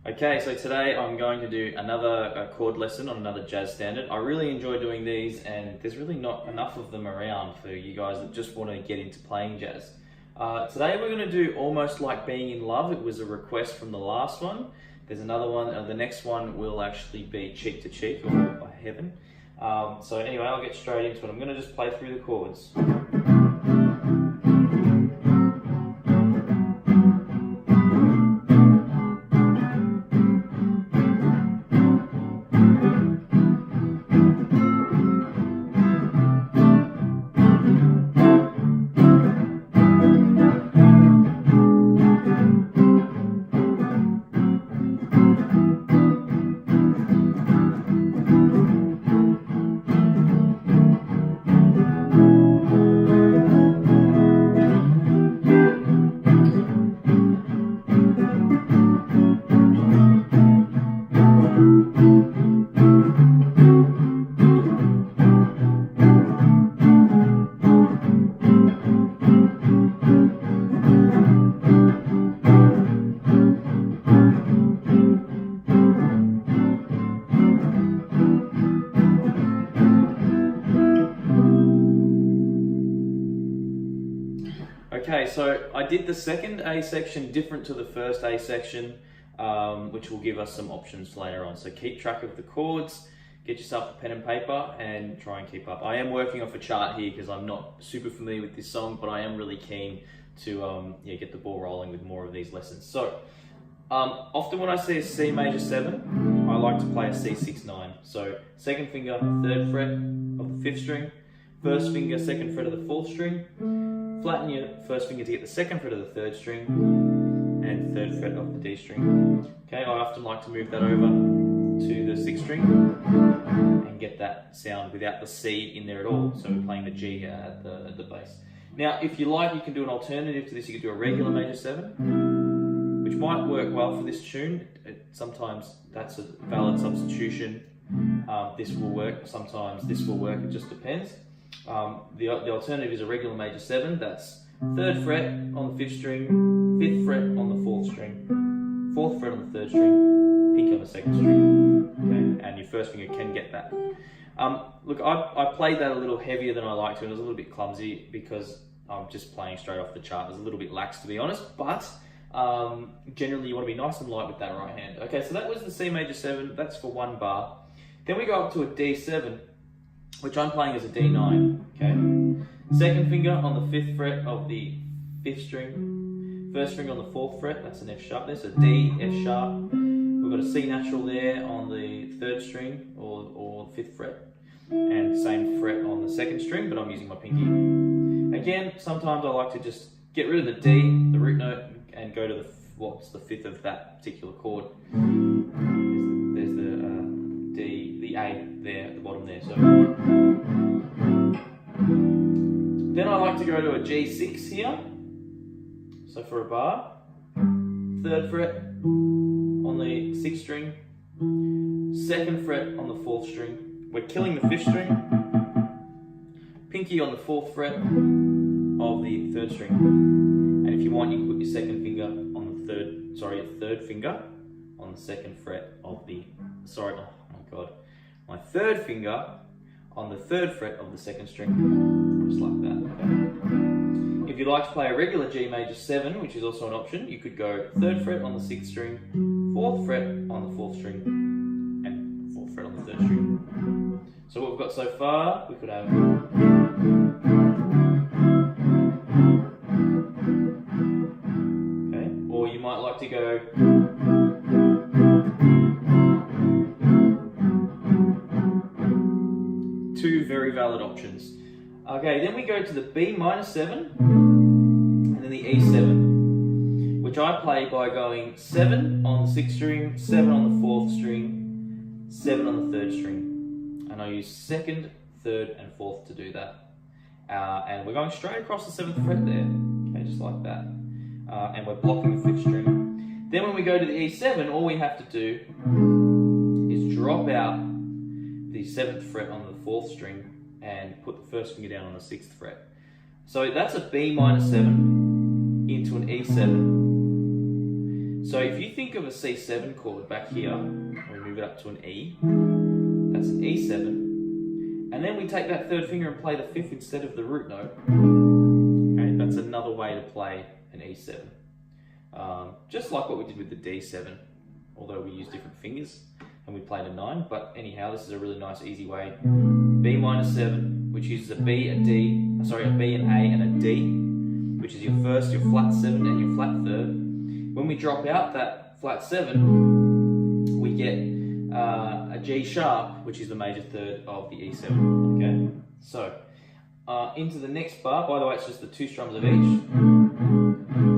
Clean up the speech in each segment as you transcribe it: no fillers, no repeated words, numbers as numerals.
Okay, so today I'm going to do another chord lesson on another jazz standard. I really enjoy doing these, and there's really not enough of them around for you guys that just want to get into playing jazz. Today we're going to do Almost Like Being in Love. It was a request from the last one. There's another one, the next one will actually be Cheek to Cheek, or by Heaven. So anyway, I'll get straight into it. I'm going to just play through the chords. Okay, so I did the second A section different to the first A section, which will give us some options later on. So keep track of the chords, get yourself a pen and paper, and try and keep up. I am working off a chart here because I'm not super familiar with this song, but I am really keen to get the ball rolling with more of these lessons. So often when I see a C major 7, I like to play a C6-9. So second finger, 3rd fret of the 5th string, first finger, 2nd fret of the 4th string, flatten your first finger to get the 2nd fret of the 3rd string, and 3rd fret of the D string. Okay, I often like to move that over to the 6th string and get that sound without the C in there at all. So we're playing the G at the bass. Now, if you like, you can do an alternative to this. You could do a regular major 7, which might work well for this tune. Sometimes that's a valid substitution. This will work, sometimes this will work, it just depends. The alternative is a regular major 7, that's 3rd fret on the 5th string, 5th fret on the 4th string, 4th fret on the 3rd string, pink on the 2nd string, okay? And your first finger can get that. Look, I played that a little heavier than I like to, and it was a little bit clumsy because I'm just playing straight off the chart. It was a little bit lax, to be honest, but generally you want to be nice and light with that right hand. Okay, so that was the C major 7, that's for 1 bar. Then we go up to a D7, which I'm playing as a D9, okay? Second finger on the 5th fret of the 5th string, first finger on the 4th fret, that's an F sharp there, so D, F sharp. We've got a C natural there on the 3rd string or 5th fret, and same fret on the 2nd string, but I'm using my pinky. Again, sometimes I like to just get rid of the D, the root note, and go to what's the 5th of that particular chord. There's the D, the A there at the bottom there. So then I like to go to a G6 here. So for a bar, 3rd fret on the 6th string, 2nd fret on the 4th string. We're killing the 5th string, pinky on the 4th fret of the 3rd string. And if you want, you can put your 2nd finger on the 3rd finger on the 2nd fret of the, my 3rd finger on the 3rd fret of the 2nd string, just like that. Okay? If you'd like to play a regular G major 7, which is also an option, you could go 3rd fret on the 6th string, 4th fret on the 4th string, and 4th fret on the 3rd string. So what we've got so far, we could have okay, or you might like to go two very valid options. Okay, then we go to the B minor 7 and then the E7, which I play by going 7 on the 6th string, 7 on the 4th string, 7 on the 3rd string. And I use 2nd, 3rd and 4th to do that. And we're going straight across the 7th fret there, okay, just like that. And we're blocking the 5th string. Then when we go to the E7, all we have to do is drop out the 7th fret on the 4th string and put the first finger down on the 6th fret. So that's a B minor 7 into an E7. So if you think of a C7 chord back here, we move it up to an E, that's an E7, and then we take that third finger and play the fifth instead of the root note. Okay, that's another way to play an E7. Just like what we did with the D7, although we use different fingers and we played a 9, but anyhow, this is a really nice easy way. B minor 7, which uses a B, a D, sorry, a B, an A, and a D, which is your first, your flat 7, and your flat third. When we drop out that flat 7, we get a G sharp, which is the major third of the E7. Okay, so into the next bar. By the way, it's just the 2 strums of each.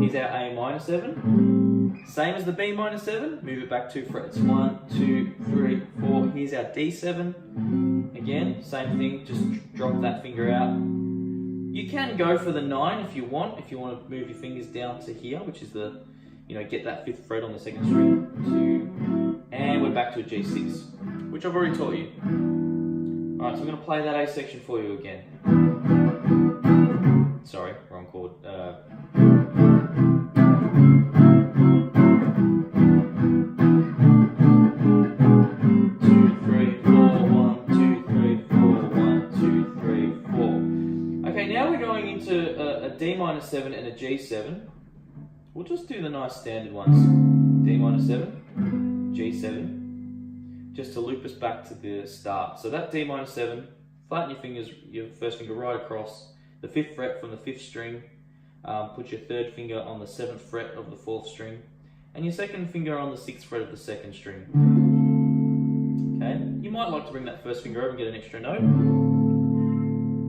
Here's our A minor 7. Same as the B minor 7. Move it back 2 frets. 1, 2, 3, 4. Here's our D7. Again, same thing. Just drop that finger out. You can go for the 9 if you want. If you want to move your fingers down to here, which is the, get that 5th fret on the 2nd string. 2, and we're back to a G6, which I've already taught you. Alright, so I'm going to play that A section for you again. Sorry, wrong chord. 2, 3, 4, 1, 2, 3, 4, 1, 2, 3, 4. Okay, now we're going into a D minor 7 and a G7. We'll just do the nice standard ones. D minor 7, G7, just to loop us back to the start. So that D minor 7, flatten your fingers, your first finger right across the 5th fret from the 5th string, put your 3rd finger on the 7th fret of the 4th string, and your 2nd finger on the 6th fret of the 2nd string. Okay, you might like to bring that 1st finger over and get an extra note.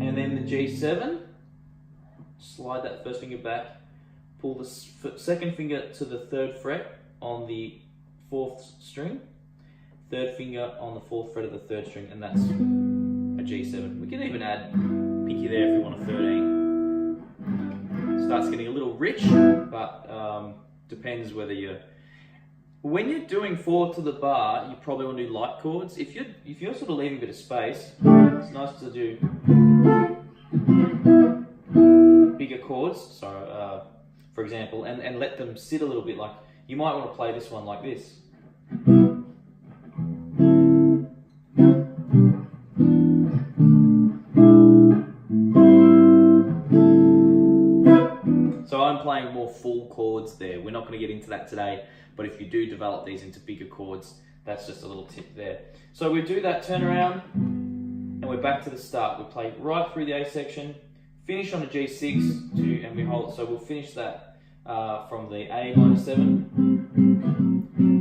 And then the G7, slide that 1st finger back, pull the 2nd finger to the 3rd fret on the 4th string, 3rd finger on the 4th fret of the 3rd string, and that's a G7. We can even add pinky there if you want a 13. Starts getting a little rich, but depends whether you're... When you're doing 4 to the bar, you probably want to do light chords. If you're sort of leaving a bit of space, it's nice to do bigger chords. So, for example, and let them sit a little bit. Like you might want to play this one like this. So I'm playing more full chords there. We're not going to get into that today, but if you do develop these into bigger chords, that's just a little tip there. So we do that turnaround, and we're back to the start. We play right through the A section, finish on a G6, and we hold. So we'll finish that from the A minor 7,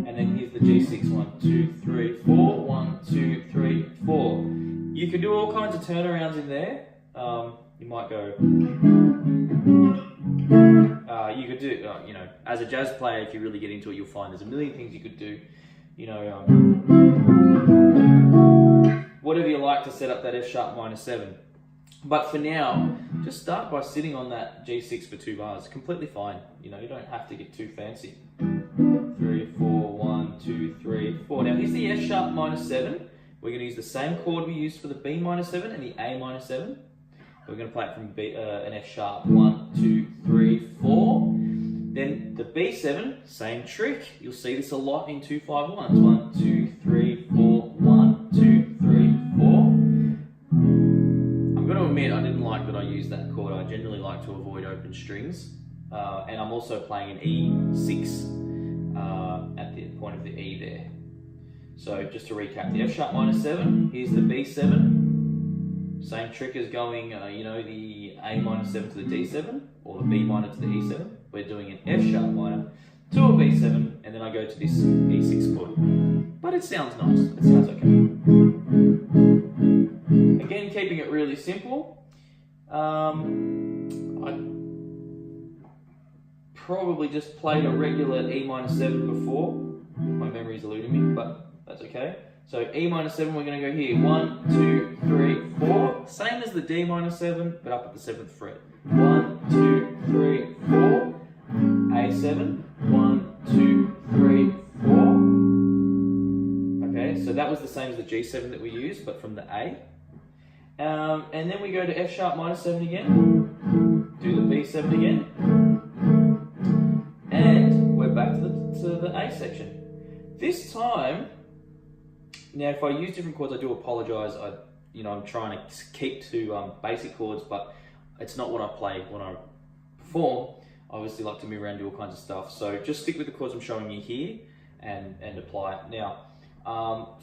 and then here's the G6. 1, 2, 3, 4. 1, 2, 3, 4. You can do all kinds of turnarounds in there. You might go. You could do, as a jazz player, if you really get into it, you'll find there's a million things you could do. Whatever you like to set up that F sharp minor 7. But for now, just start by sitting on that G6 for 2 bars. Completely fine. You don't have to get too fancy. 3, 4, 1, 2, 3, 4. Now here's the F sharp minor 7. We're going to use the same chord we used for the B minor 7 and the A minor 7. We're going to play it from an F sharp. 1, 2, 3, 4. Then the B7, same trick. You'll see this a lot in 2-5-1s. 1, 2, 3, 4. 1, 2, 3, 4. I'm going to admit I didn't like that I used that chord. I generally like to avoid open strings. And I'm also playing an E6 at the point of the E there. So just to recap, the F sharp minor 7. Here's the B7. Same trick as going, the A minor 7 to the D7 or the B minor to the E7. We're doing an F sharp minor to a B7, and then I go to this E6 chord. But it sounds nice. It sounds okay. Again, keeping it really simple. I probably just played a regular E minor 7 before. My memory's eluding me, but that's okay. So E minor 7, we're going to go here. 1, 2, 3, 4. Same as the D minor 7, but up at the 7th fret. 1, 2, 3, 4. A7. 1, 2, 3, 4. Okay, so that was the same as the G7 that we used, but from the A. And then we go to F sharp minor 7 again. Do the B7 again. And we're back to the the A section. This time, now if I use different chords, I do apologise. I'm trying to keep to basic chords, but it's not what I play when I perform. I obviously like to move around, do all kinds of stuff. So just stick with the chords I'm showing you here and apply it. Now,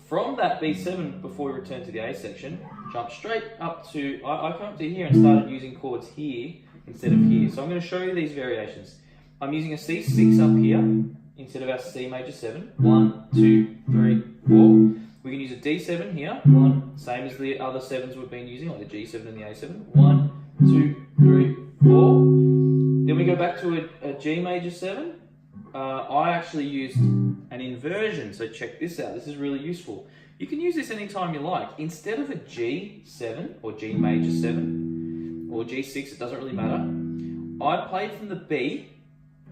from that B7, before we return to the A section, jump straight up to, I come up to here and started using chords here instead of here. So I'm going to show you these variations. I'm using a C6 up here instead of our C major 7. 1, 2, 3, 4. We can use a D7 here. 1, same as the other 7s we've been using, like the G7 and the A7. 1, 2, 3, 4. Then we go back to a G major 7. I actually used an inversion, so check this out. This is really useful. You can use this anytime you like. Instead of a G7 or G major 7 or G6, it doesn't really matter. I played from the B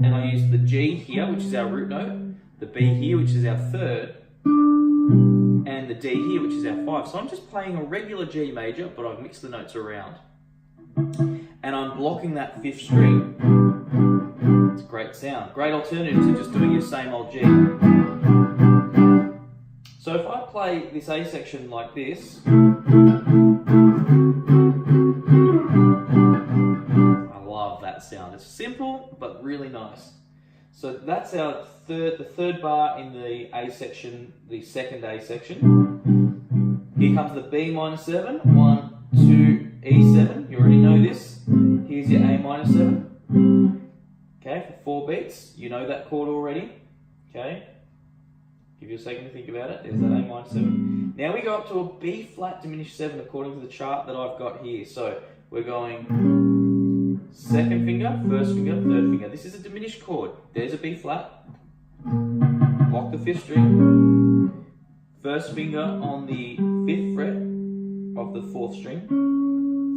and I used the G here, which is our root note, the B here, which is our third, and the D here, which is our 5. So I'm just playing a regular G major, but I've mixed the notes around. And I'm blocking that 5th string. It's a great sound. Great alternative to just doing your same old G. So if I play this A section like this, I love that sound. It's simple, but really nice. So that's our the third bar in the A section, the second A section. Here comes the B minor 7, 1, 2, E7. You already know this. Here's your A minor 7. Okay, for 4 beats. You know that chord already. Okay. Give you a second to think about it. There's that A minor 7. Now we go up to a B flat diminished 7 according to the chart that I've got here. So we're going second finger, first finger, third finger. This is a diminished chord. There's a B flat. Block the 5th string. First finger on the 5th fret of the 4th string.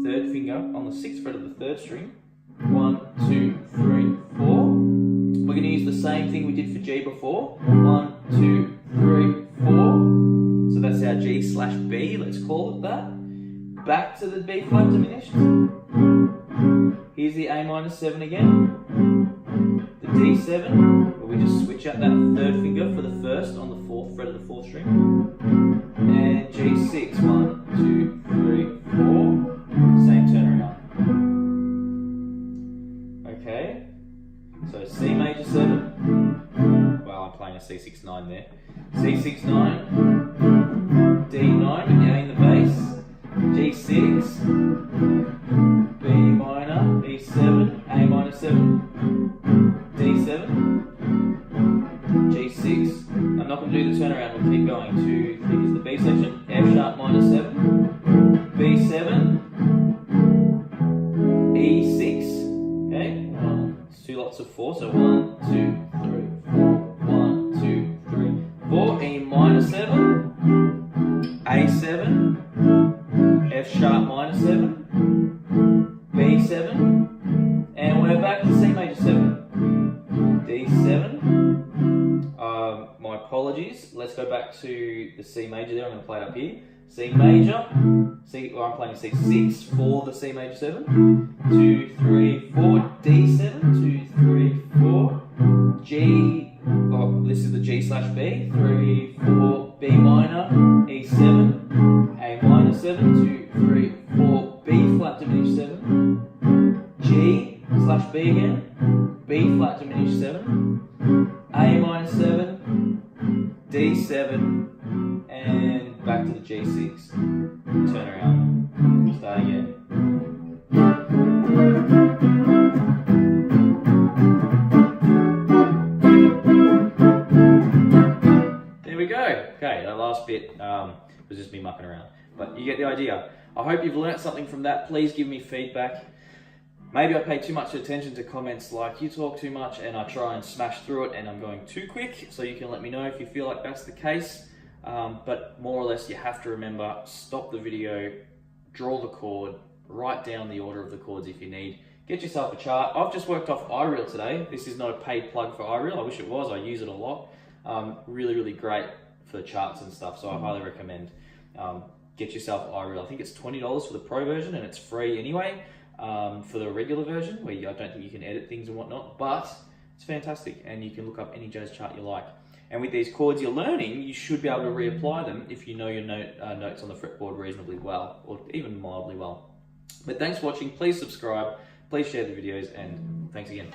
Third finger on the 6th fret of the 3rd string. 1, 2, 3, 4. We're going to use the same thing we did for G before. 1, 2, 3, 4. So that's our G slash B, let's call it that. Back to the B flat diminished. Here's the A minor 7 again. The D7, where we just switch out that 3rd finger for the 1st on the 4th fret of the 4th string. And G6, 1, 2, 3, 4. Same turnaround. Okay, so C major 7. Well, I'm playing a C6 9 there. C6 9, D9 with the A in the bass, G6, B minor, E7, A minor 7, D7, G6. I'm not going to do the turnaround, we'll keep going. 2, 3 is the B section, F sharp minor 7, B7, E6. Okay, it's 2 lots of 4, so 1, 2, 3, 4, 1, 2, 3, 4, E minor 7, A7, F sharp minor 7, B7, and we're back to C major 7, D7. My apologies, let's go back to the C major there, I'm going to play it up here. C major, I'm playing C6 for the C major 7, 2, 3, 4, D7, 2, 3, 4, G, this is the G slash B, 3, 4, B minor, E7, A minor 7, 2, 3, 4, B flat diminished 7, G slash B again, B flat diminished 7, A minor 7, D7, and back to the G6. Turn around. Start again. There we go. Okay, that last bit was just me mucking around. But you get the idea. I hope you've learnt something from that. Please give me feedback. Maybe I pay too much attention to comments like you talk too much and I try and smash through it and I'm going too quick, so you can let me know if you feel like that's the case. But more or less you have to remember, stop the video, draw the chord, write down the order of the chords if you need. Get yourself a chart. I've just worked off iReel today. This is not a paid plug for iReel. I wish it was, I use it a lot. Really, really great for charts and stuff, so I highly recommend. Get yourself iReel. I think it's $20 for the pro version and it's free anyway. For the regular version, where I don't think you can edit things and whatnot, but It's fantastic, and you can look up any jazz chart you like. And with these chords you're learning, you should be able to reapply them if you know your notes on the fretboard reasonably well, or even mildly well. But thanks for watching. Please subscribe, please share the videos, and thanks again.